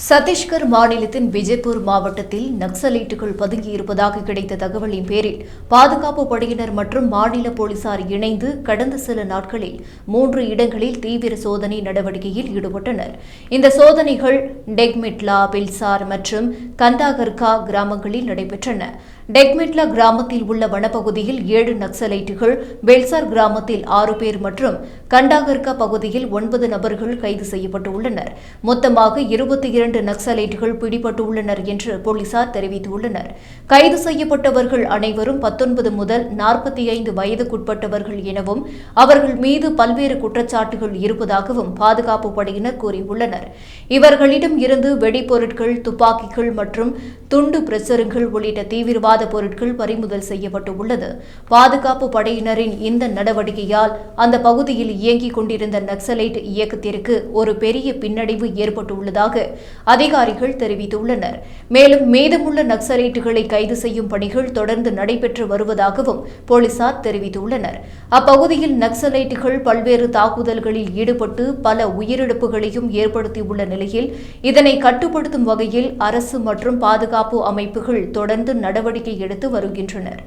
சத்தீஸ்கர் மாநிலத்தின் விஜய்பூர் மாவட்டத்தில் நக்சலைட்டுகள் பதுங்கியிருப்பதாக கிடைத்த தகவலின் பேரில் பாதுகாப்பு படையினர் மற்றும் மாநில போலீசார் இணைந்து கடந்த சில நாட்களில் 3 இடங்களில் தீவிர சோதனை நடவடிக்கையில் ஈடுபட்டனர். இந்த சோதனைகள் டெக்மிட்லா, பில்சார் மற்றும் கந்தாகர்கா கிராமங்களில் நடைபெற்றன. டெக்மிட்லா கிராமத்தில் உள்ள வனப்பகுதியில் 7 நக்சலைட்டுகள், பெல்சார் கிராமத்தில் 6 பேர் மற்றும் கண்டாகர்கா பகுதியில் 9 நபர்கள் கைது செய்யப்பட்டுள்ளனர். மொத்தமாக 22 நக்சலைட்டுகள் பிடிபட்டுள்ளனர் என்று போலீசார் தெரிவித்துள்ளனர். கைது செய்யப்பட்டவர்கள் அனைவரும் 19 முதல் 45 வயதுக்குட்பட்டவர்கள் எனவும் அவர்கள் மீது பல்வேறு குற்றச்சாட்டுகள் இருப்பதாகவும் பாதுகாப்பு படையினர் கூறியுள்ளனர். இவர்களிடம் இருந்து வெடிப்பொருட்கள், துப்பாக்கிகள் மற்றும் துண்டு பிரசுரங்கள் உள்ளிட்ட தீவிரவாத பொருட்கள் பறிமுதல் செய்யப்பட்டுள்ளது. பாதுகாப்பு படையினரின் இந்த நடவடிக்கையால் அந்த பகுதியில் இயங்கிக் கொண்டிருந்த நக்சலைட் இயக்கத்திற்கு ஒரு பெரிய பின்னடைவு ஏற்பட்டுள்ளதாக அதிகாரிகள் தெரிவித்துள்ளனர். மேலும் மீதமுள்ள நக்சலைட்டுகளை கைது செய்யும் பணிகள் தொடர்ந்து நடைபெற்று வருவதாகவும் போலீசார் தெரிவித்துள்ளனர். அப்பகுதியில் நக்சலைட்டுகள் பல்வேறு தாக்குதல்களில் ஈடுபட்டு பல உயிரிழப்புகளையும் ஏற்படுத்தியுள்ள நிலையில் இதனை கட்டுப்படுத்தும் வகையில் அரசு மற்றும் பாதுகாப்பு அமைப்புகள் தொடர்ந்து நடவடிக்கை எடுத்து வருகின்றனர்.